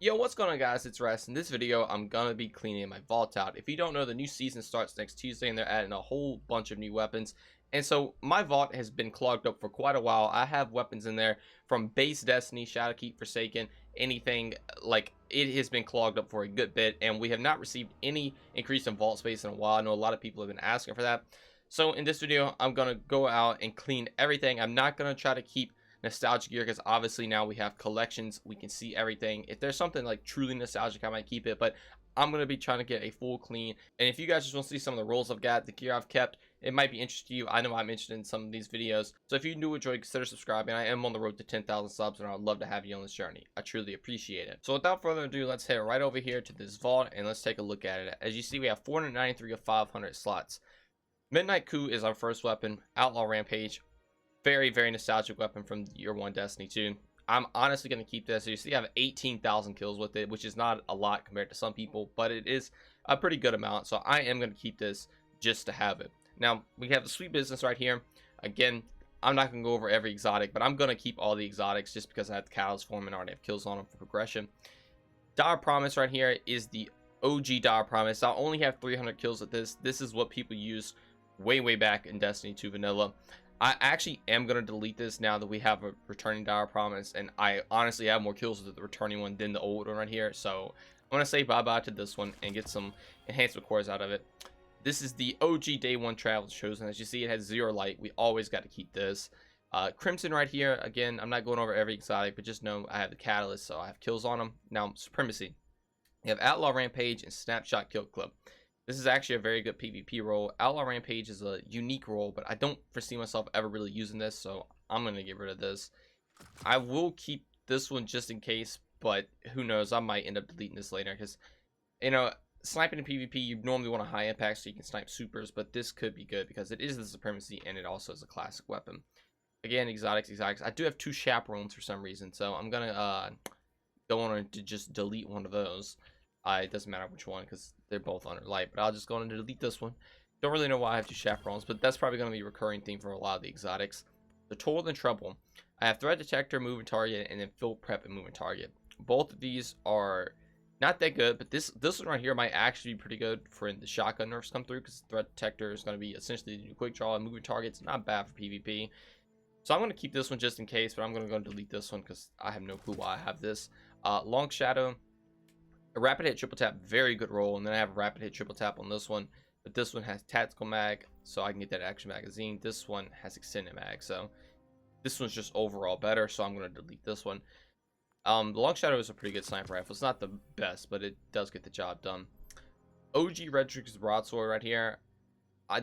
Yo, what's going on, guys? It's Rest. In this video, I'm gonna be cleaning my vault out. If you don't know, the new season starts next Tuesday, and they're adding a whole bunch of new weapons. And so my vault has been clogged up for quite a while. I have weapons in there from base Destiny, Shadowkeep, Forsaken, anything. Like, it has been clogged up for a good bit, and we have not received any increase in vault space in a while. I know a lot of people have been asking for that. So in this video, I'm gonna go out and clean everything. I'm not gonna try to keep nostalgic gear because obviously now we have collections, we can see everything. If there's something like truly nostalgic, I might keep it, but I'm going to be trying to get a full clean. And if you guys just want to see some of the rolls I've got, the gear I've kept, it might be interesting to you. I know I'm interested in some of these videos, so if you do enjoy, consider subscribing. I am on the road to 10,000 subs, and I'd love to have you on this journey. I truly appreciate it. So without further ado, let's head right over here to this vault and let's take a look at it. As you see, we have 493 of 500 slots. Midnight Coup is our first weapon. Outlaw Rampage, very nostalgic weapon from year one Destiny 2. I'm honestly going to keep this. So you see I have 18,000 kills with it, which is not a lot compared to some people, but it is a pretty good amount. So I am going to keep this just to have it. Now we have the sweet business right here. Again, I'm not going to go over every exotic, but I'm going to keep all the exotics just because I have the catalyst form and already have kills on them for progression. Dire Promise right here is the OG Dire Promise. I only have 300 kills with this. This is what people use way back in Destiny 2 vanilla. I actually am going to delete this now that we have a returning Dire Promise, and I honestly have more kills with the returning one than the old one right here. So I'm going to say bye-bye to this one and get some enhancement cores out of it. This is the OG Day 1 Travel Chosen. As you see, it has 0 light. We always got to keep this. Crimson right here. Again, I'm not going over every exotic, but just know I have the Catalyst, so I have kills on them. Now, Supremacy. You have Outlaw Rampage and Snapshot Kill Club. This is actually a very good PvP role. Outlaw Rampage is a unique role, but I don't foresee myself ever really using this, so I'm going to get rid of this. I will keep this one just in case, but who knows, I might end up deleting this later, because, you know, sniping in PvP, you normally want a high impact so you can snipe supers, but this could be good because it is the Supremacy, and it also is a classic weapon. Again, exotics. I do have 2 chaperones for some reason, so I'm going to go on to just delete one of those. It doesn't matter which one because they're both under light, but I'll just go on and delete this one. Don't really know why I have 2 chaperones, but that's probably going to be a recurring theme for a lot of the exotics. The Toil and Trouble. I have Threat Detector, Moving Target, and then Field Prep and Moving Target. Both of these are not that good, but this one right here might actually be pretty good for when the shotgun nerfs come through, because Threat Detector is going to be essentially the new quick draw, and Moving Target's not bad for PvP. So I'm going to keep this one just in case, but I'm going to go and delete this one because I have no clue why I have this. Long Shadow. A rapid hit triple tap, very good roll, and then I have a rapid hit triple tap on this one, but this one has tactical mag, so I can get that action magazine. This one has extended mag, so this one's just overall better, so I'm going to delete this one. The Long Shadow is a pretty good sniper rifle. It's not the best, but it does get the job done. OG Redrix Broadsword right here.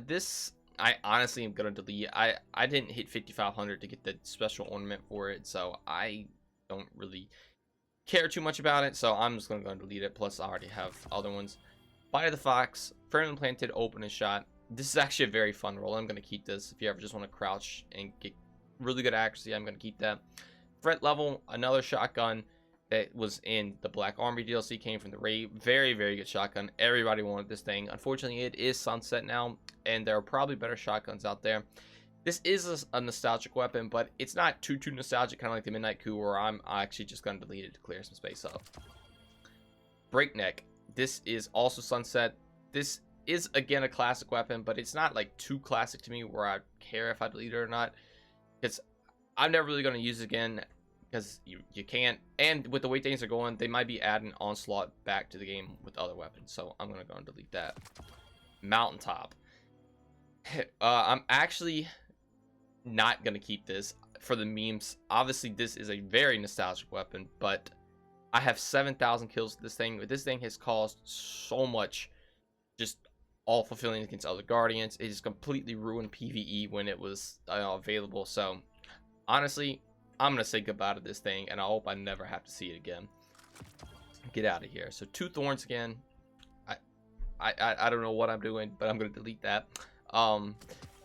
This I honestly am going to delete. I didn't hit 5,500 to get the special ornament for it, so I don't really care too much about it, so I'm just gonna go and delete it. Plus I already have other ones. Bite of the Fox, firmly planted, open and shot. This is actually a very fun role. I'm gonna keep this if you ever just want to crouch and get really good accuracy. I'm gonna keep that. Threat level, another shotgun that was in the Black Armory DLC, came from the raid. Very good shotgun. Everybody wanted this thing. Unfortunately, it is sunset now, and there are probably better shotguns out there. This is a nostalgic weapon, but it's not too nostalgic, kind of like the Midnight Coup, where I'm actually just going to delete it to clear some space up. Breakneck. This is also sunset. This is, again, a classic weapon, but it's not like too classic to me where I care if I delete it or not. Because I'm never really going to use it again, because you can't. And with the way things are going, they might be adding Onslaught back to the game with other weapons. So I'm going to go and delete that. Mountaintop. I'm actually not gonna keep this for the memes. Obviously this is a very nostalgic weapon, but I have 7,000 kills with this thing. This thing has caused so much just awful feelings against other guardians. It has completely ruined PvE when it was available. So honestly, I'm gonna say goodbye to this thing, and I hope I never have to see it again. Get out of here. So 2 thorns again. I don't know what I'm doing, but I'm gonna delete that.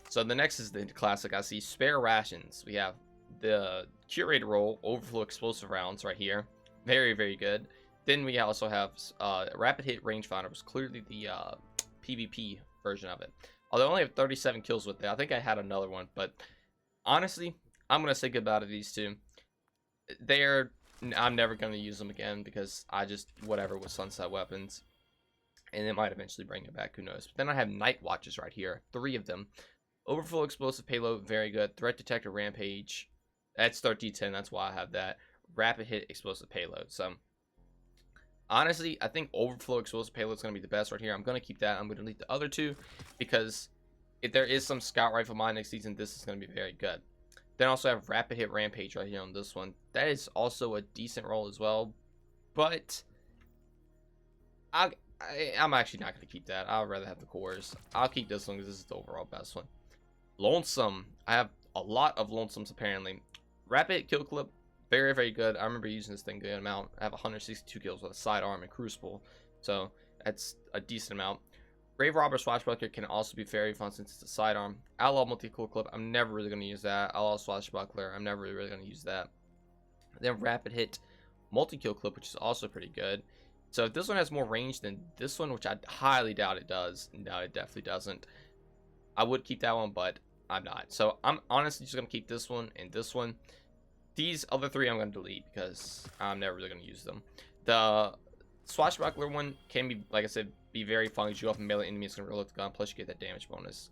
So the next is the classic. I see Spare Rations. We have the Curator role, Overflow Explosive Rounds right here. Very good. Then we also have Rapid Hit Rangefinder, was clearly the PvP version of it. Although I only have 37 kills with it. I think I had another one, but honestly, I'm going to say goodbye to these two. They're I'm never going to use them again because I just, whatever with sunset weapons. And it might eventually bring it back, who knows. But then I have night watches right here, 3 of them. Overflow explosive payload, very good. Threat detector rampage, that's start D10, that's why I have that. Rapid hit explosive payload. So honestly, I think overflow explosive payload is going to be the best right here. I'm going to keep that. I'm going to delete the other 2 because if there is some scout rifle mine next season, this is going to be very good. Then also have rapid hit rampage right here on this one. That is also a decent roll as well, but I'm actually not going to keep that. I'd rather have the cores. I'll keep this one because this is the overall best one. Lonesome. I have a lot of lonesomes apparently. Rapid kill clip, very, very good. I remember using this thing a good amount. I have 162 kills with a sidearm and crucible, so that's a decent amount. Grave Robber Swashbuckler can also be very fun since it's a sidearm. Outlaw multi-kill clip, I'm never really going to use that. Outlaw Swashbuckler, I'm never really going to use that. Then Rapid Hit multi-kill clip, which is also pretty good. So if this one has more range than this one, which I highly doubt it does, no, it definitely doesn't, I would keep that one, but I'm not. So I'm honestly just going to keep this one and this one. These other 3 I'm going to delete because I'm never really going to use them. The Swashbuckler one can be, like I said, be very fun because you off a melee enemy, it's going to reload the gun, plus you get that damage bonus.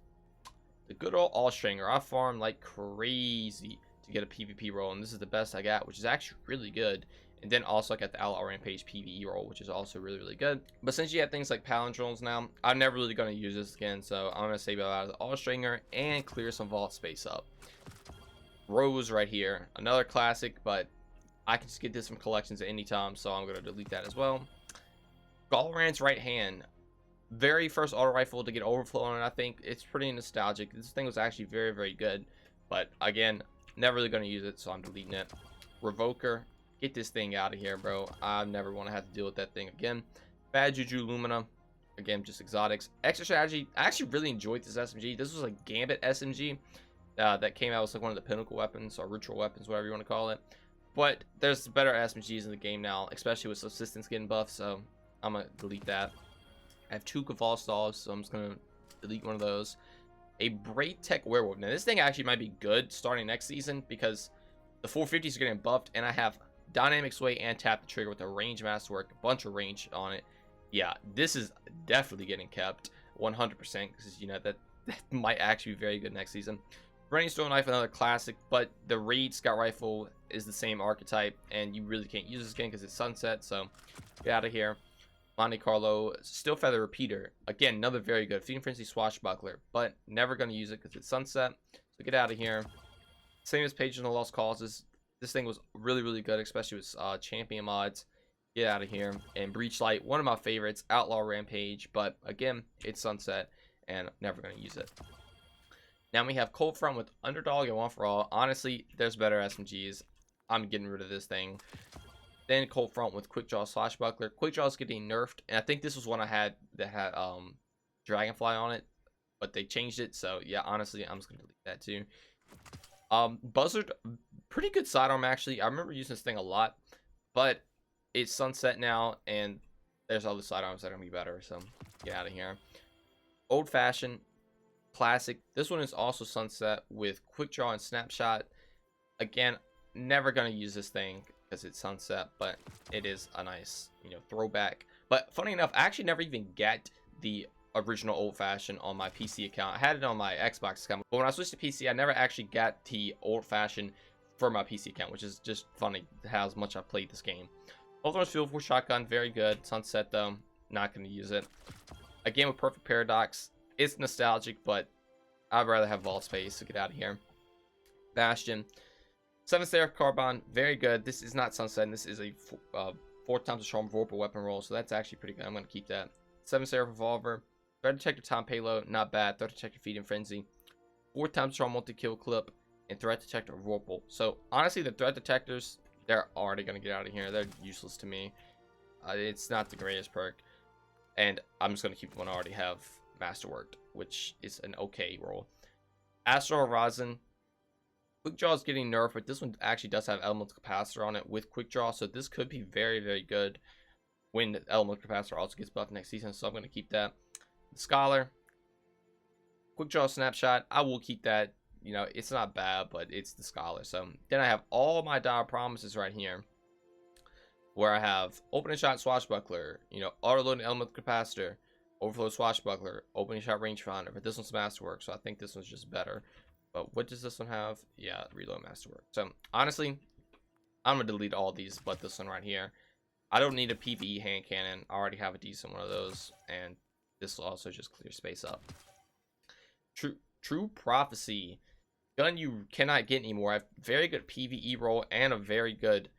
The good old All-Stringer, I farm like crazy to get a PvP roll, and this is the best I got, which is actually really good. And then also I got the Outlaw Rampage PvE roll, which is also really, really good. But since you have things like palindromes now, I'm never really going to use this again, so I'm going to save it out of the All-Stringer and clear some vault space up. Rose right here, another classic, but I can just get this from collections at any time, so I'm going to delete that as well. Galran's right hand, very first auto rifle to get overflow on it. I think it's pretty nostalgic. This thing was actually very, very good, but again, never really going to use it, so I'm deleting it. Revoker, get this thing out of here, bro. I never want to have to deal with that thing again. Bad Juju Lumina, again, just exotics. Extra strategy, I actually really enjoyed this SMG. This was a Gambit SMG that came out as like one of the pinnacle weapons or ritual weapons, whatever you want to call it. But there's better SMGs in the game now, especially with subsistence getting buffed, so I'm going to delete that. I have 2 Kafal stalls, so I'm just going to delete one of those. A Braid Tech Werewolf. Now, this thing actually might be good starting next season because the 450s are getting buffed, and I have Dynamic Sway and Tap the Trigger with a range masterwork, a bunch of range on it. Yeah, this is definitely getting kept 100% because, you know, that might actually be very good next season. Burning Stone Knife, another classic, but the Raid Scout Rifle is the same archetype, and you really can't use this again because it's sunset, so get out of here. Monte Carlo, Steel Feather Repeater. Again, another very good. Feeding Frenzy Swashbuckler, but never going to use it because it's sunset. So get out of here. Same as Pages in the Lost Causes. This thing was really, really good, especially with champion mods. Get out of here. And Breachlight, one of my favorites. Outlaw Rampage, but again, it's sunset and never going to use it. Now we have Cold Front with Underdog and One for All. Honestly, there's better SMGs. I'm getting rid of this thing. Then Cold Front with Quick Draw Swashbuckler. Quick Draw is getting nerfed, and I think this was one I had that had Dragonfly on it, but they changed it. So yeah, honestly, I'm just gonna delete that too. Buzzard, pretty good sidearm actually. I remember using this thing a lot, but it's sunset now, and there's other sidearms that are gonna be better. So get out of here. Old Fashioned, classic. This one is also sunset with Quick Draw and Snapshot. Again, never gonna use this thing because it's sunset, but it is a nice, you know, throwback. But funny enough, I actually never even got the original Old Fashioned on my PC account. I had it on my Xbox account, but when I switched to PC, I never actually got the Old Fashioned for my PC account, which is just funny how much I played this game. Ultimate Field Force Shotgun, very good. Sunset though, not going to use it. Again with Perfect Paradox, it's nostalgic, but I'd rather have Vault Space to get out of here. Bastion. 7 Seraph Carbon, very good. This is not sunset, and this is a 4 times the charm Vorpal weapon roll, so that's actually pretty good. I'm going to keep that. 7 Seraph Revolver, Threat Detector Time Payload, not bad. Threat Detector Feed and Frenzy, 4 times the charm multi-kill clip, and Threat Detector Vorpal. So honestly, the threat detectors, they're already going to get out of here. They're useless to me. It's not the greatest perk, and I'm just going to keep the one I already have masterworked, which is an okay roll. Astral Horizon. Quick Draw is getting nerfed, but this one actually does have Elemental Capacitor on it with Quick Draw, so this could be very, very good when the Elemental Capacitor also gets buffed next season, so I'm going to keep that. The Scholar, Quick Draw Snapshot, I will keep that. You know, it's not bad, but it's the Scholar. So then I have all my Dire Promises right here. where I have opening shot swashbuckler, you know, auto loading element capacitor, overflow swashbuckler, opening shot rangefinder. But this one's masterwork, so I think this one's just better. But what does this one have? Yeah, reload masterwork. So honestly, I'm gonna delete all these but this one right here. I don't need a PvE hand cannon. I already have a decent one of those, and this will also just clear space up. True prophecy. Gun you cannot get anymore. I have very good PvE roll and a very good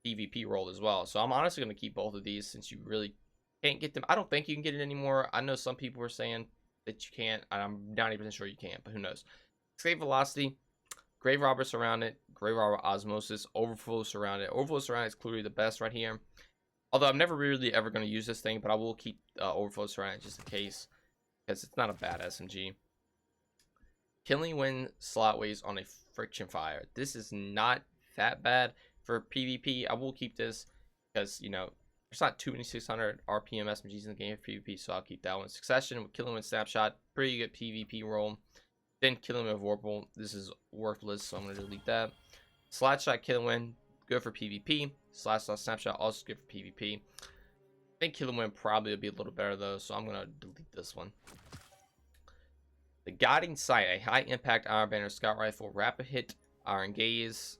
PvP roll as well. So I'm honestly going to keep both of these since you really can't get them. I don't think you can get it anymore. I know some people are saying that you can't. I'm 90% sure you can't, but who knows. Escape velocity, grave robber surrounded, grave robber osmosis, overflow surrounded. Overflow surrounded is clearly the best right here. Although I'm never really ever going to use this thing, but I will keep overflow surrounded just in case, because it's not a bad SMG. Killing when slot weighs on a friction fire. This is not that bad for PvP. I will keep this because, you know, there's not too many 600 RPM SMGs in the game for PvP, so I'll keep that one. Succession with Killing when snapshot, pretty good PvP roll. Then Killing when vorpal, this is worthless, so I'm going to delete that. Slide shot Killing when, good for PvP. Slash snapshot, also good for PvP. I think Killing when probably would be a little better though, so I'm going to delete this one. The Guiding Sight, a high impact iron banner scout rifle, rapid hit, iron gaze.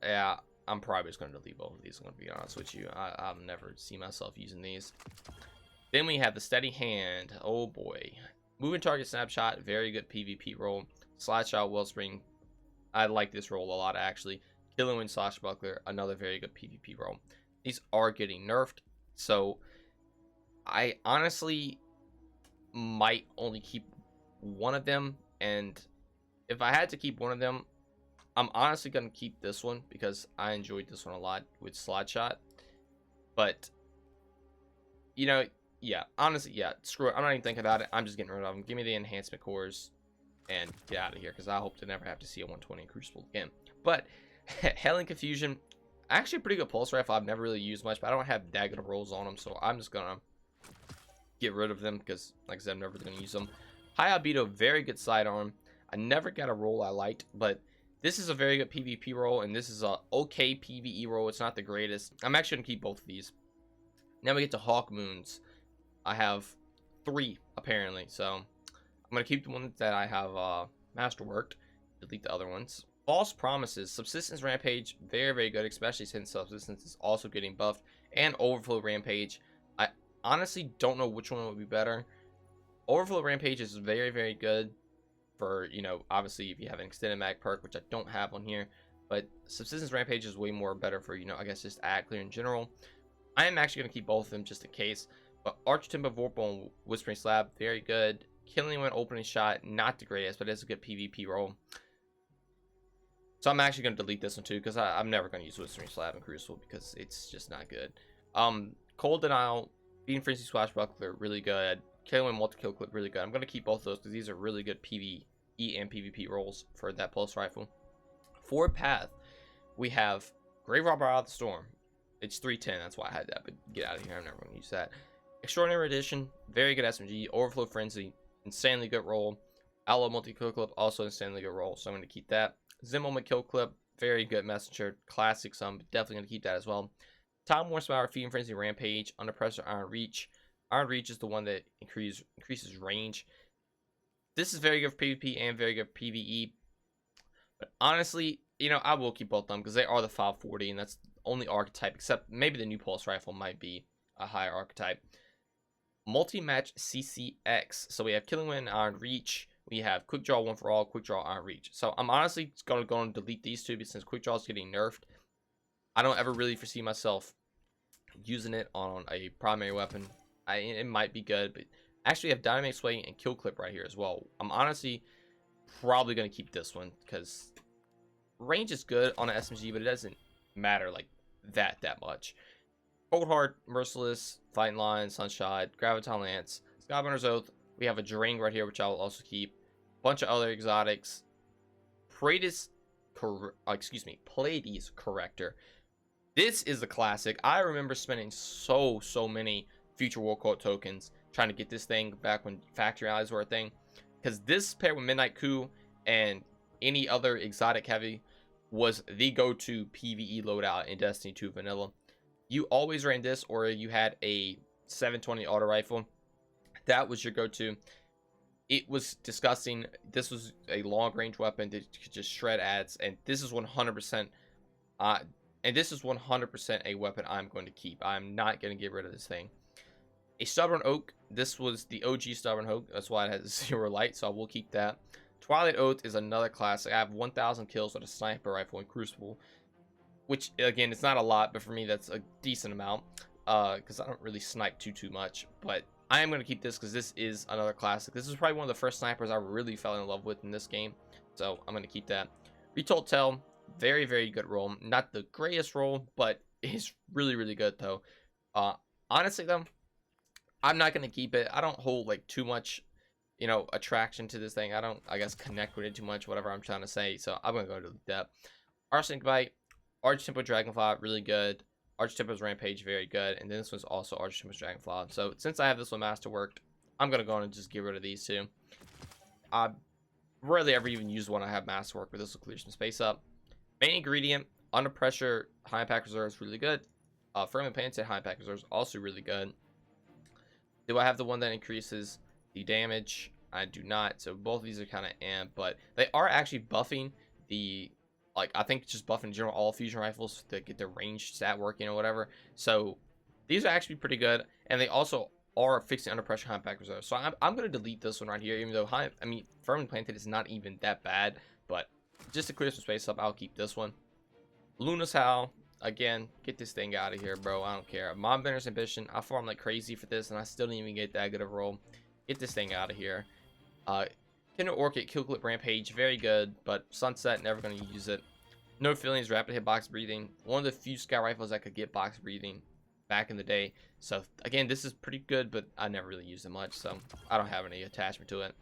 Yeah, I'm probably just going to delete both of these. I'm going to be honest with you. I've never seen myself using these. Then we have the Steady Hand. Oh boy. Moving target snapshot, very good PvP roll. Slide shot wellspring. I like this roll a lot actually. Killing wind swashbuckler, another very good PvP roll. These are getting nerfed, so I honestly might only keep one of them, and if I had to keep one of them, I'm honestly gonna keep this one because I enjoyed this one a lot with slide shot. But you know, yeah, honestly, yeah, screw it. I'm not even thinking about it. I'm just getting rid of them. Give me the enhancement cores and get out of here because I hope to never have to see a 120 in Crucible again. But Hailing Confusion, actually a pretty good pulse rifle. I've never really used much, but I don't have dagger rolls on them, so I'm just gonna get rid of them because, like I said, I'm never gonna use them. High albedo, very good sidearm. I never got a roll I liked, but this is a very good PvP roll, and this is a okay PvE roll. It's not the greatest. I'm actually gonna keep both of these. Now we get to Hawk Moons. I have 3 apparently, so I'm gonna keep the ones that I have masterworked. Delete the other ones. False Promises, Subsistence Rampage, very good, especially since Subsistence is also getting buffed, and Overflow Rampage. I honestly don't know which one would be better. Overflow Rampage is very good for, you know, obviously if you have an extended mag perk, which I don't have on here, but Subsistence Rampage is way more better for, you know, I guess just ad clear in general. I am actually going to keep both of them just in case, but Arch Timber Vorpal and Whispering Slab, very good. Killing when opening shot, not the greatest, but it's a good PvP roll. So I'm actually going to delete this one too, because I'm never going to use Whispering Slab in Crucible because it's just not good. Cold Denial, Beating Frenzy Swashbuckler, really good. Killing when multi-kill clip, really good. I'm going to keep both of those because these are really good PvE and PvP rolls for that pulse rifle. For Path, we have Grave Robber Out of the Storm. It's 310, that's why I had that, but get out of here, I'm never going to use that. Extraordinary Edition, very good SMG. Overflow Frenzy, insanely good roll. Aloe multi-kill clip, also insanely good roll, so I'm going to keep that. Zim moment kill clip, very good messenger, classic, so I'm definitely going to keep that as well. Time War Power, Feeding Frenzy, Rampage, Under Pressure, Iron Reach. Iron Reach is the one that increases range. This is very good for PvP and very good for PvE. But honestly, you know, I will keep both of them because they are the 540, and that's the only archetype, except maybe the new Pulse Rifle might be a higher archetype. Multi-match CCX. So we have Killing Wind, Iron Reach. We have Quick Draw 1 for All, Quick Draw, Iron Reach. So I'm honestly going to go and delete these two because since Quick Draw is getting nerfed, I don't ever really foresee myself using it on a primary weapon. It might be good, but actually I have Dynamic Sway and Kill Clip right here as well. I'm honestly probably going to keep this one because range is good on an SMG, but it doesn't matter like that much. Cold Heart, Merciless, Fighting Lion, Sunshine, Graviton Lance, Skyburner's Oath. We have a Drang right here, which I will also keep. Bunch of other exotics. Pleiades Corrector. This is a classic. I remember spending so many Future War Code tokens trying to get this thing back when factory allies were a thing. Because this paired with Midnight Coup and any other exotic heavy was the go-to PvE loadout in Destiny 2 Vanilla. you always ran this, or you had a 720 auto rifle. That was your go-to. It was disgusting. This was a long range weapon that could just shred ads, and this is 100%. Uh, and this is 100% a weapon I'm going to keep. I'm not going to get rid of this thing. A stubborn oak. This was the OG stubborn oak. That's why it has 0 light, so I will keep that. Twilight Oath is another classic. I have 1,000 kills with a sniper rifle in Crucible, which again, it's not a lot, but for me that's a decent amount. Because I don't really snipe too much, but I am going to keep this because this is another classic. This is probably one of the first snipers I really fell in love with in this game, so I'm going to keep that. Retold Tell, very good roll. Not the greatest roll, but it's really good though. Honestly though, I'm not going to keep it. I don't hold like too much, you know, attraction to this thing. I don't, I guess, connect with it too much, whatever I'm trying to say, so I'm going to go to that. Arsenic Bite, Arch Tempo Dragonfly, really good. Arch Tempo's Rampage, very good. And then this one's also Arch Tempo's Dragonfly. So since I have this one masterworked, I'm going to go on and just get rid of these two. I rarely ever even use one I have masterwork, but this will clear some space up. Main ingredient, Under Pressure, High Impact Reserves, really good. Firmly Planted, High Impact Reserves, also really good. Do I have the one that increases the damage? I do not. So both of these are kind of but they are actually buffing the, like, I think just buffing general all fusion rifles to get their range stat working or whatever. So these are actually pretty good, and they also are fixing under pressure high impact reserve. So I'm going to delete this one right here, even though firmly planted is not even that bad, but just to clear some space up, I'll keep this one. Luna's Howl, again, get this thing out of here, bro. I don't care. Mob Bender's Ambition, I farmed like crazy for this, and I still didn't even get that good of a roll. Get this thing out of here. Kinder Orchid, Kill Clip Rampage, very good, but Sunset, never going to use it. No Feelings, Rapid Hit Box Breathing, one of the few scout rifles that could get box breathing back in the day. So again, this is pretty good, but I never really used it much, so I don't have any attachment to it.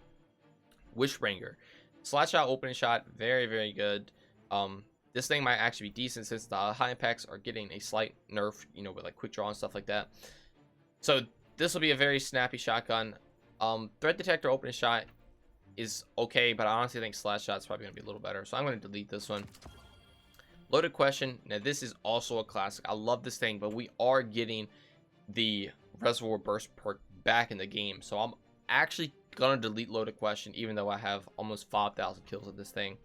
Wishbringer, Slash Shot, Opening Shot, very good. This thing might actually be decent since the high impacts are getting a slight nerf, you know, with like quick draw and stuff like that. So this will be a very snappy shotgun. Threat Detector, Opening Shot is okay, but I honestly think Slash Shot is probably going to be a little better, so I'm going to delete this one. Loaded Question, now this is also a classic. I love this thing, but we are getting the Reservoir Burst perk back in the game, so I'm actually going to delete Loaded Question, even though I have almost 5,000 kills with this thing,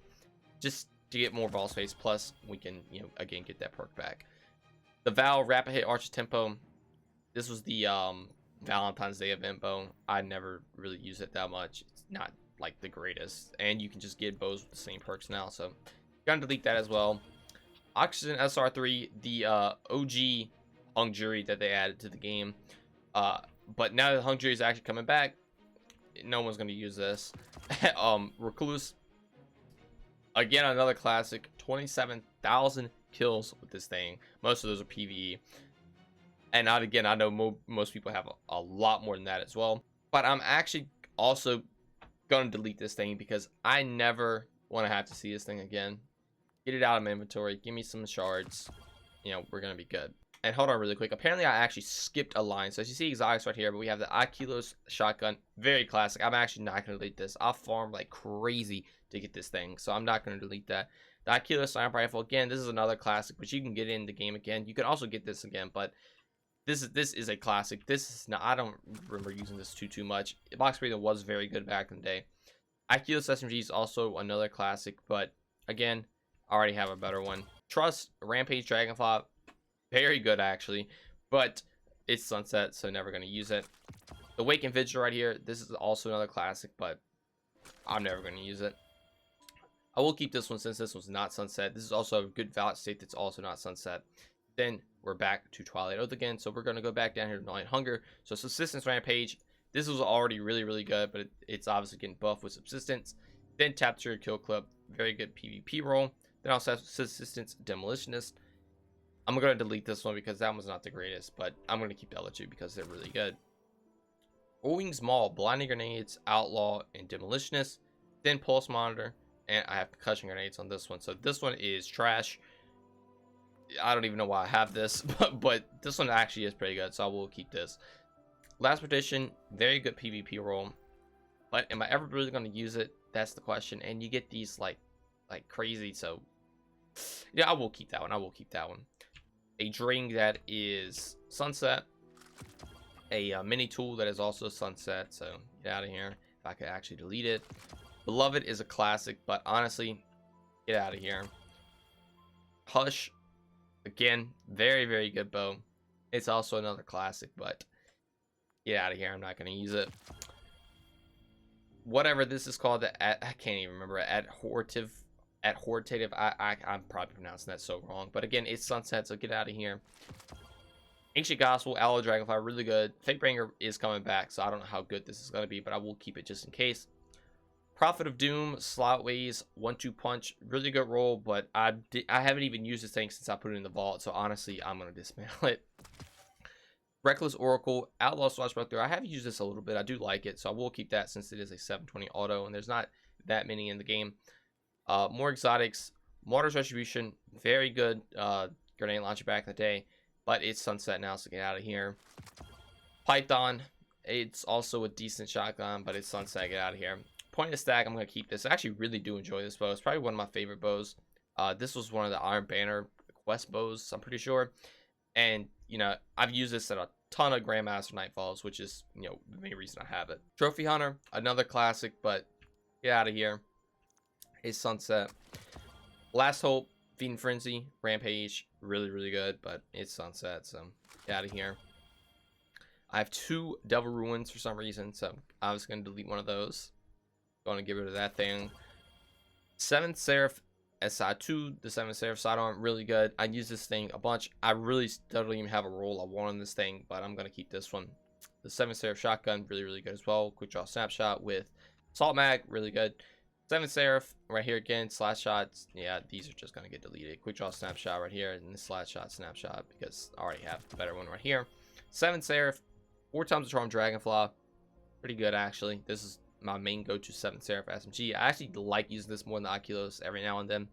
just to get more ball space, plus we can, you know, again, get that perk back. The Val, Rapid Hit, Arch Tempo, this was the Valentine's Day event bow. I never really use it that much. It's not like the greatest, and you can just get bows with the same perks now, so gonna delete that as well. Oxygen SR3, the OG Hung Jury that they added to the game, but now that Hung Jury is actually coming back, no one's gonna use this. Recluse, again, another classic. 27,000 kills with this thing. Most of those are PvE. And again, I know most people have a lot more than that as well. But I'm actually also going to delete this thing because I never want to have to see this thing again. Get it out of my inventory. Give me some shards. You know, we're going to be good. And hold on really quick. Apparently, I actually skipped a line. So as you see exotics right here, but we have the Akilos shotgun. Very classic. I'm actually not going to delete this. I'll farm like crazy to get this thing. So I'm not going to delete that. The Akilos sniper rifle. Again, this is another classic, but you can get it in the game again. You can also get this again, but this is a classic. This is not, I don't remember using this too much. Box breathing was very good back in the day. Akilos SMG is also another classic, but again, I already have a better one. Trust, Rampage Dragonfly, very good actually, but it's Sunset, so never going to use it. The Wake and Vigil right here, this is also another classic, but I'm never going to use it. I will keep this one since this one's not Sunset. This is also a good valid state that's also not Sunset. Then we're back to Twilight Oath again, so we're going to go back down here to Night Hunger. So Subsistence Rampage, this was already really good, but it's obviously getting buffed with Subsistence. Then Tap Trigger Kill Clip, very good PvP roll. Then also have Subsistence Demolitionist. I'm going to delete this one because that one's not the greatest, but I'm going to keep the other two because they're really good. O-Wings Maul, Blinding Grenades, Outlaw, and Demolitionist. Then Pulse Monitor, and I have Concussion Grenades on this one. So this one is trash. I don't even know why I have this, but this one actually is pretty good, so I will keep this. Last Partition, very good PvP roll, but am I ever really going to use it? That's the question. And you get these like crazy, so yeah, I will keep that one. a drink that is sunset, a mini tool that is also sunset. So get out of here. If I could actually delete it. Beloved is a classic, but honestly, get out of here. Hush, again, very, very good bow. It's also another classic, but get out of here. I'm not going to use it. Whatever this is called, I can't even remember. Adhortative. I'm probably pronouncing that so wrong. But again, it's sunset, so get out of here. Ancient Gospel, Aloe Dragonfly, really good. Fatebringer is coming back, so I don't know how good this is going to be, but I will keep it just in case. Prophet of Doom, Slotways, 1-2 punch, really good roll, but I haven't even used this thing since I put it in the vault, so honestly, I'm going to dismantle it. Reckless Oracle, Outlaw Swashbuckler. I have used this a little bit. I do like it, so I will keep that since it is a 720 auto, and there's not that many in the game. More exotics, Martyr's Retribution, very good grenade launcher back in the day, but it's sunset now, so get out of here. Python, it's also a decent shotgun, but it's sunset, get out of here. Point of Stack, I'm going to keep this. I actually really do enjoy this bow. It's probably one of my favorite bows. This was one of the Iron Banner quest bows, I'm pretty sure. And, you know, I've used this at a ton of Grandmaster Nightfalls, which is, you know, the main reason I have it. Trophy Hunter, another classic, but get out of here. It's sunset. Last Hope, Feed and Frenzy, Rampage, really, really good, but it's sunset, so get out of here. I have 2 Devil Ruins for some reason, so I was going to delete one of those. Going to get rid of that thing. 7th Seraph SI2, the 7th Seraph sidearm, really good. I use this thing a bunch. I really don't even have a roll I want on this thing, but I'm going to keep this one. The 7th Seraph shotgun, really, really good as well. Quick draw snapshot with Assault Mag, really good. 7th Seraph, right here again, slash shots. Yeah, these are just going to get deleted. Quick draw snapshot right here, and the slash shot snapshot, because I already have the better one right here. 7th Seraph, 4 times the Charm Dragonfly. Pretty good, actually. This is my main go-to 7th Seraph SMG. I actually like using this more than the Oculus every now and then.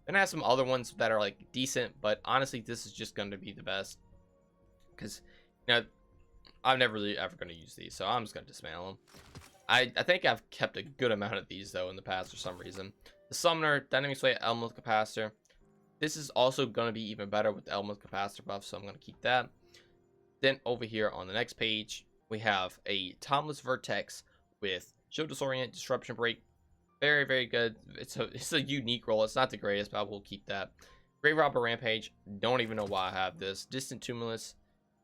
And I have some other ones that are like decent, but honestly, this is just going to be the best. Because, you know, I'm never really ever going to use these, so I'm just going to dismantle them. I think I've kept a good amount of these, though, in the past for some reason. The Summoner, Dynamic Sway, Elmwood Capacitor. This is also going to be even better with the Elmwood Capacitor buff, so I'm going to keep that. Then over here on the next page, we have a Timeless Vertex with Shield Disorient, Disruption Break. Very, very good. It's a unique roll. It's not the greatest, but I will keep that. Grave Robber Rampage. Don't even know why I have this. Distant Tumulus.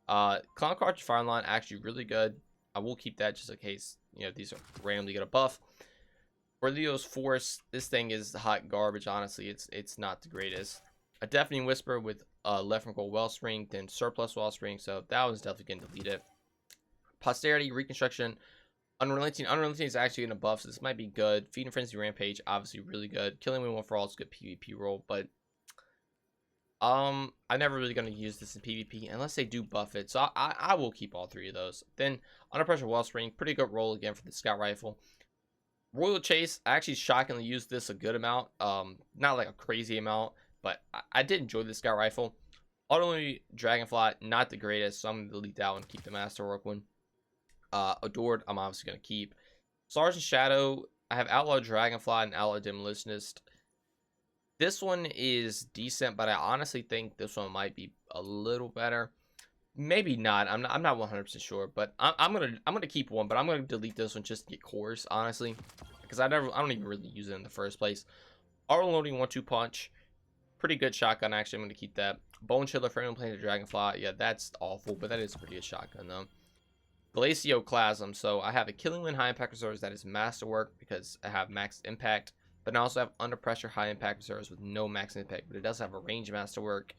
Clown Cartridge Fire Line, actually really good. I will keep that just in case, you know, these are randomly get a buff. Berlio's Force. This thing is hot garbage, honestly. It's not the greatest. A Deafening Whisper with Left from Gold Wellspring, then Surplus Wellspring, so that was definitely getting deleted. Posterity, Reconstruction, Unrelenting. Unrelenting is actually in a buff, so this might be good. Feed and Frenzy Rampage, obviously really good. Killing Wind One for All is a good PvP roll, but I'm never really going to use this in PvP unless they do buff it, so I will keep all 3 of those. Then Under Pressure Wellspring, pretty good roll again for the Scout Rifle. Royal Chase, I actually shockingly used this a good amount, not like a crazy amount, but I did enjoy the Scout Rifle. Auto Dragonfly, not the greatest, so I'm going to delete that one and keep the Masterwork one. Adored, I'm obviously going to keep. Sergeant Shadow, I have Outlaw Dragonfly and Outlaw Demolitionist. This one is decent, but I honestly think this one might be a little better. Maybe not. I'm not 100% sure, but I'm gonna keep one, but I'm gonna delete this one just to get cores, honestly, because I don't even really use it in the first place. Auto Loading 1-2 Punch, pretty good shotgun actually. I'm gonna keep that. Bone Chiller, Frame Planet Dragonfly, yeah, that's awful, but that is a pretty good shotgun though. Glacioclasm, so I have a Killing Wind High Impact Reserves that is Masterwork because I have max impact, but I also have Under Pressure High Impact Reserves with no max impact, but it does have a range Masterwork.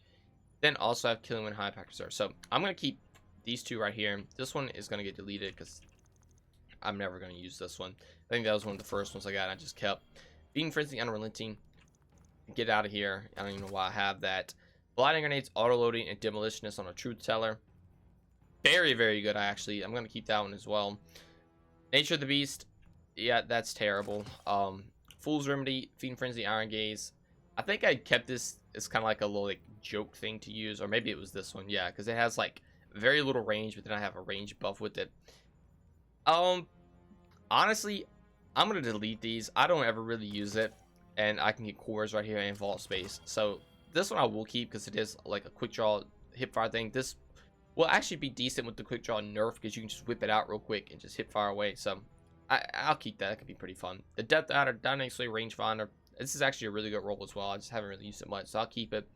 Then also have Killing Wind High Impact Reserve. So I'm going to keep these 2 right here. This one is going to get deleted because I'm never going to use this one. I think that was one of the first ones I got. I just kept. Being Frenzy, Unrelenting. Get out of here. I don't even know why I have that. Blinding Grenades, Auto Loading, and Demolitionist on a Truth Teller. Very, very good, actually. I'm going to keep that one as well. Nature of the Beast. Yeah, that's terrible. Fool's Remedy, Feed and Frenzy, Iron Gaze. I think I kept this as kind of like a little like joke thing to use, or maybe it was this one. Yeah, because it has like very little range, but then I have a range buff with it. Honestly, I'm gonna delete these. I don't ever really use it, and I can get cores right here and vault space. So this one I will keep because it is like a quick draw hip fire thing. This will actually be decent with the quick draw nerf because you can just whip it out real quick and just hip fire away. So I'll keep that. That could be pretty fun. The depth adder, dynamically rangefinder. This is actually a really good roll as well. I just haven't really used it much, so I'll keep it.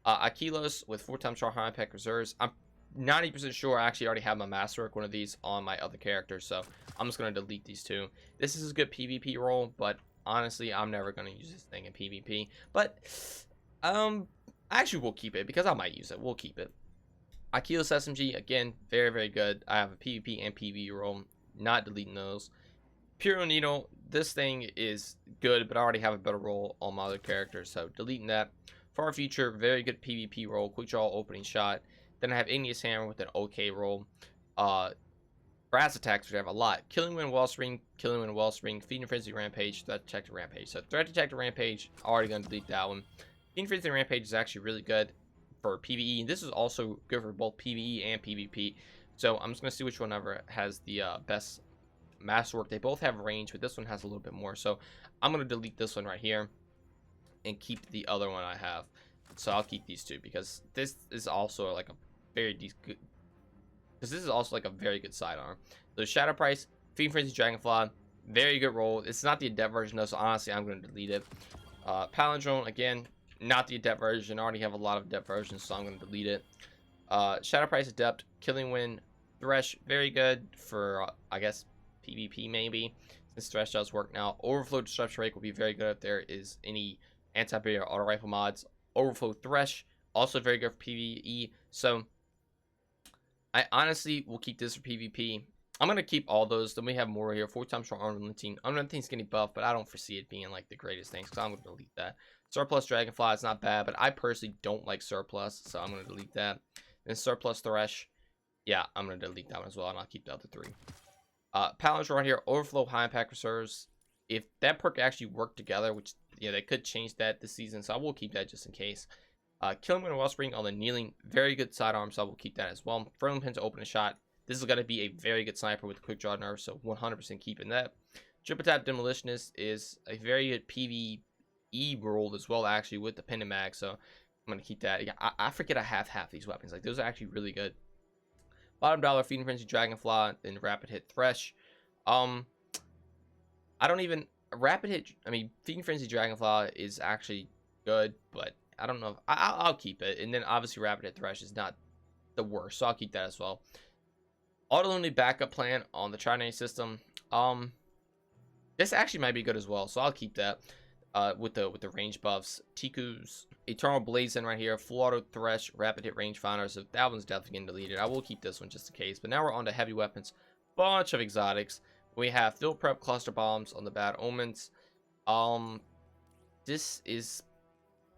Akilos with 4x sharp high impact reserves. I'm 90% sure I actually already have my masterwork one of these on my other characters, so I'm just gonna delete these two. This is a good PvP roll, but honestly, I'm never gonna use this thing in PvP. But actually, we'll keep it because I might use it. We'll keep it. Akilos SMG, again, very, very good. I have a PvP and PvE roll. Not deleting those. Pure Needle, this thing is good, but I already have a better roll on my other characters, so deleting that. Far Future, very good PvP roll. Quick draw opening shot. Then I have Igneous Hammer with an okay roll. Brass attacks, which I have a lot. Killing Wind Wellspring, Killing Wind Wellspring, Feeding Frenzy Rampage, Threat Detector Rampage. So Threat Detector Rampage, already going to delete that one. Feeding Frenzy Rampage is actually really good for PvE. This is also good for both PvE and PvP. So I'm just going to see which one ever has the best masterwork. They both have range, but this one has a little bit more. So I'm going to delete this one right here and keep the other one I have. So I'll keep these two because this is also like a very decent, because this is also like a very good sidearm. So Shadow Price, Feeding Frenzy Dragonfly, very good roll. It's not the adept version though, so honestly I'm going to delete it. Palindrome, again, not the adept version. I already have a lot of adept versions, so I'm going to delete it. Shadow Price Adept, Killing Wind, Thresh, very good for I guess PvP maybe, since Thresh does work now. Overflow Disruption Rate will be very good if there is any anti-barrier auto rifle mods. Overflow Thresh, also very good for PvE. So I honestly will keep this for PvP. I'm going to keep all those. Then we have more here. 4x strong Unrelenting. Unrelenting's getting buffed, but I don't foresee it being like the greatest things, so I'm going to delete that. Surplus Dragonfly is not bad, but I personally don't like Surplus, so I'm going to delete that. Then Surplus Thresh, yeah, I'm going to delete that one as well, and I'll keep the other three. Palindrome right here, Overflow High Impact Reserves. If that perk actually worked together, which, yeah, they could change that this season, so I will keep that just in case. Killing Wind Wellspring on the Kneeling, very good sidearm, so I will keep that as well. Firmly Pin to open a shot. This is going to be a very good sniper with quick draw nerf, so 100% keeping that. Triple Tap Demolitionist is a very good PvE roll as well, actually, with the Pin and Mag, so I'm going to keep that. Yeah, I forget I have half these weapons. Like, those are actually really good. Bottom dollar, Feeding Frenzy Dragonfly, then Rapid Hit Thresh. I don't even Rapid Hit. I mean, Feeding Frenzy Dragonfly is actually good, but I don't know. I'll keep it. And then obviously Rapid Hit Thresh is not the worst, so I'll keep that as well. Auto-only backup plan on the Trinity system. This actually might be good as well, so I'll keep that. With the range buffs. Tiku's Eternal Blazing right here. Full auto Thresh, Rapid Hit Rangefinder. So that one's definitely getting deleted. I will keep this one just in case. But now we're on to heavy weapons. Bunch of exotics. We have Field Prep Cluster Bombs on the Bad Omens. This is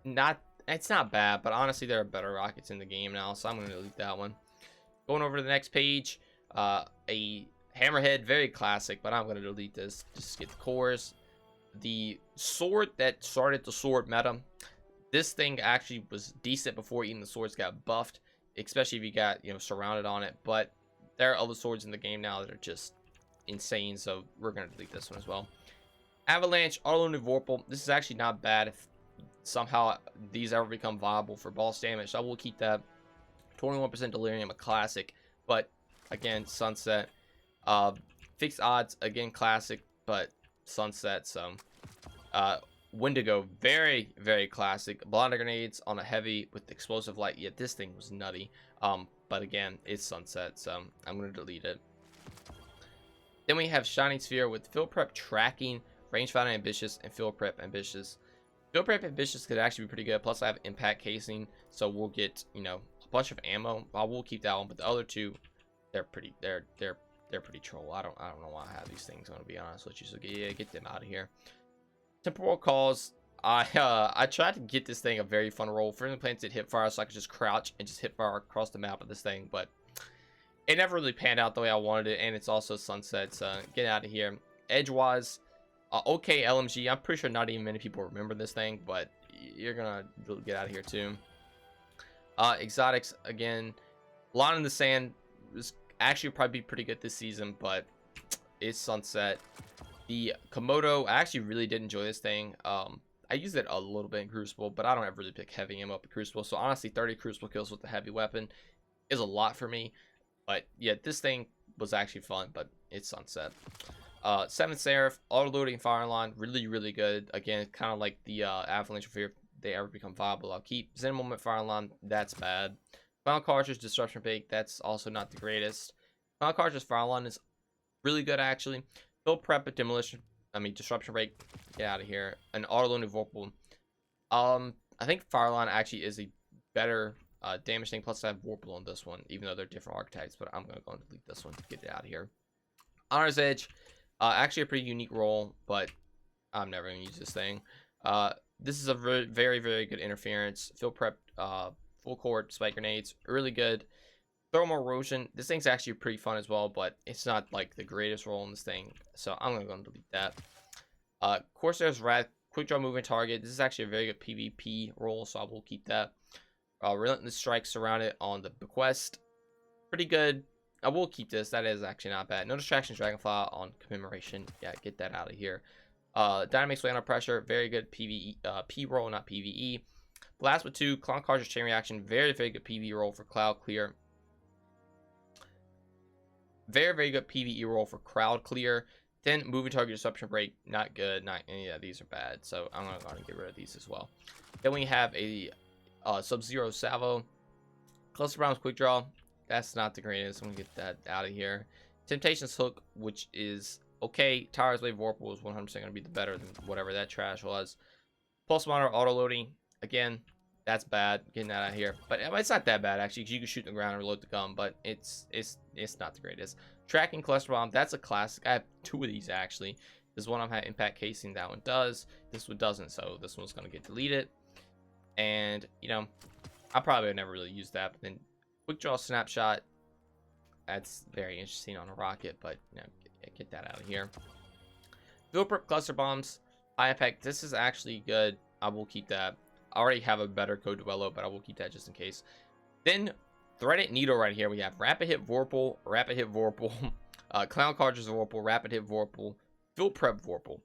not, it's not bad, but honestly there are better rockets in the game now, so I'm going to delete that one. Going over to the next page, a Hammerhead, very classic, but I'm going to delete this. Just get the cores. The sword that started the sword meta, this thing actually was decent before even the swords got buffed, especially if you got, you know, surrounded on it, but there are other swords in the game now that are just insane, so we're going to delete this one as well. Avalanche, Auto Vorpal, this is actually not bad if somehow these ever become viable for boss damage, so I will keep that. 21% Delirium, a classic, but again, Sunset. Fixed Odds, again, classic, but Sunset. So Wendigo, very, very classic. Blonder Grenades on a heavy with explosive light. Yeah, this thing was nutty, but again, it's Sunset, so I'm going to delete it. Then we have Shining Sphere with Field Prep Tracking, Rangefinder Ambitious, and Field Prep Ambitious. Field Prep Ambitious could actually be pretty good, plus I have Impact Casing, so we'll get, you know, a bunch of ammo. I will keep that one, but the other two, they're pretty troll. I don't know why I have these things, I'm gonna be honest with you. So yeah, get them out of here. Temporal Calls. I tried to get this thing a very fun roll. Firmly planted hip fire, so I could just crouch and just hip fire across the map of this thing, but it never really panned out the way I wanted it, and it's also Sunset, so get out of here. Edgewise, okay, LMG. I'm pretty sure not even many people remember this thing, but you're gonna get out of here too. Exotics, again, Line in the Sand is actually probably be pretty good this season, but it's Sunset. The Komodo, I actually really did enjoy this thing. I I use it a little bit in Crucible, but I don't ever really pick heavy ammo up in Crucible. So honestly, 30 Crucible kills with the heavy weapon is a lot for me. But yeah, this thing was actually fun, but it's sunset. 7th Seraph, auto-loading fire line, really good. Again, kind of like the Avalanche of Fear, if they ever become viable, I'll keep. Zen Moment fire line, that's bad. Final Cartridge, Disruption Bake, that's also not the greatest. Final Cartridge fire line is really good, actually. Fill Prep at Demolition, Disruption Break, get out of here. An auto-loading Vorpal. I think fire line actually is a better damage thing, plus I have Vorpal on this one, even though they're different archetypes, but I'm going to go and delete this one to get it out of here. Honor's Edge, actually a pretty unique role, but I'm never going to use this thing. This is a very good interference. Field Prep, full court, spike grenades, really good. Thermal Erosion, this thing's actually pretty fun as well, but it's not like the greatest role in this thing, so I'm going to go and delete that. Corsair's Wrath, quick draw moving target. This is actually a very good PvP role, so I will keep that. Relentless Strike surrounded on the Bequest, pretty good. I will keep this. That is actually not bad. No Distractions Dragonfly on Commemoration. Yeah, get that out of here. Dynamic Sway Under Pressure, very good PvE, P roll, not PvE. Blast with 2, Clown Cartridge Chain Reaction, very good PvE roll for Cloud Clear. Very good PvE roll for Crowd Clear. Then Moving Target Disruption Break, not good. Not any of these are bad, so I'm going to get rid of these as well. Then we have a Sub-Zero Salvo. Cluster Bombs Quick Draw, that's not the greatest. I'm going to get that out of here. Temptations Hook, which is okay. Tyrus Wave Vorpal is 100% going to be the better than whatever that trash was. Pulse Monitor Auto Loading, again, that's bad. Getting that out of here, but it's not that bad actually, because you can shoot the ground and reload the gun, but it's not the greatest. Tracking Cluster Bomb, that's a classic. I have 2 of these actually. This one I have Impact Casing, that one does. This one doesn't, so this one's going to get deleted. And you know, I probably would never really use that. But then Quick Draw Snapshot, that's very interesting on a rocket, but you know, get that out of here. Field Prep Cluster Bombs, high impact. This is actually good. I will keep that. I already have a better code developed, but I will keep that just in case. Then Threaded Needle right here. We have Rapid Hit Vorpal, Clown Cartridge Vorpal, Rapid Hit Vorpal, Field Prep Vorpal.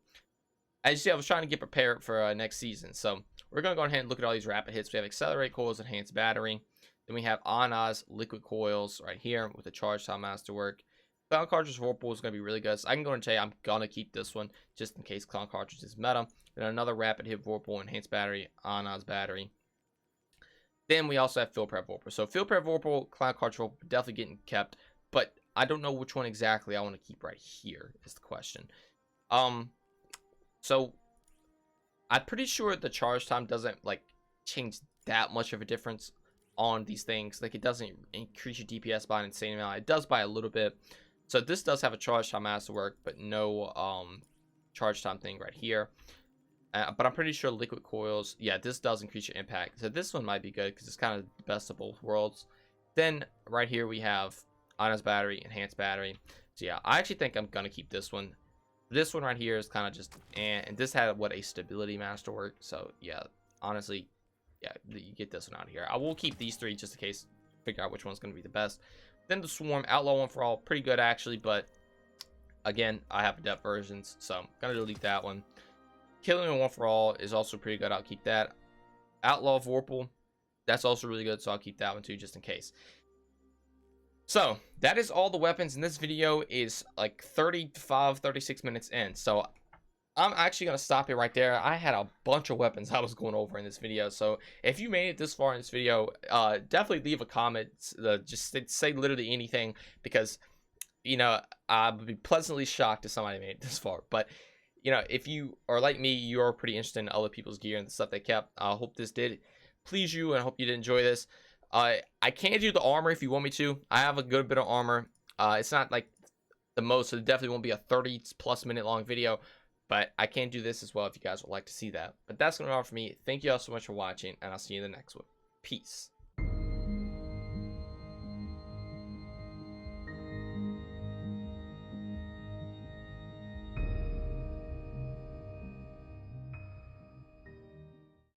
As you see, I was trying to get prepared for next season, so we're going to go ahead and look at all these rapid hits. We have Accelerate Coils, Enhanced Battery. Then we have On-Oz Liquid Coils right here with the Charge Time Masterwork. Clown Cartridge Vorpal is going to be really good. So I can go and say I'm going to keep this one just in case Clown Cartridge is meta. Then another Rapid Hit Vorpal, Enhanced Battery, On-Oz Battery. Then we also have Field Prep Vorpal. So Field Prep Vorpal, Clown Cartridge Vorpal, definitely getting kept. But I don't know which one exactly I want to keep right here is the question. So I'm pretty sure the charge time doesn't like change that much of a difference on these things. Like it doesn't increase your DPS by an insane amount. It does by a little bit. So this does have a charge time masterwork, but no charge time thing right here. But I'm pretty sure Liquid Coils, yeah, this does increase your impact. So this one might be good because it's kind of the best of both worlds. Then right here we have Honest Battery, Enhanced Battery. So yeah, I actually think I'm gonna keep this one. This one right here is kind of just, and this had a stability masterwork. So yeah, honestly, yeah, you get this one out of here. I will keep these 3 just in case, figure out which one's going to be the best. Then the Swarm, Outlaw One for All, pretty good actually, but again, I have depth versions, so I'm gonna delete that one. Killing One for All is also pretty good. I'll keep that. Outlaw Vorpal, that's also really good, so I'll keep that one too just in case. So that is all the weapons, and this video is like 36 minutes in, so I'm actually going to stop it right there. I had a bunch of weapons I was going over in this video, so if you made it this far in this video, definitely leave a comment. Just say literally anything, because you know, I would be pleasantly shocked if somebody made it this far. But you know, if you are like me, you are pretty interested in other people's gear and the stuff they kept. I hope this did please you, and I hope you did enjoy this. I can do the armor if you want me to. I have a good bit of armor. It's not like the most, so it definitely won't be a 30+ minute long video, but I can do this as well if you guys would like to see that. But that's going to be all for me. Thank you all so much for watching, and I'll see you in the next one. Peace.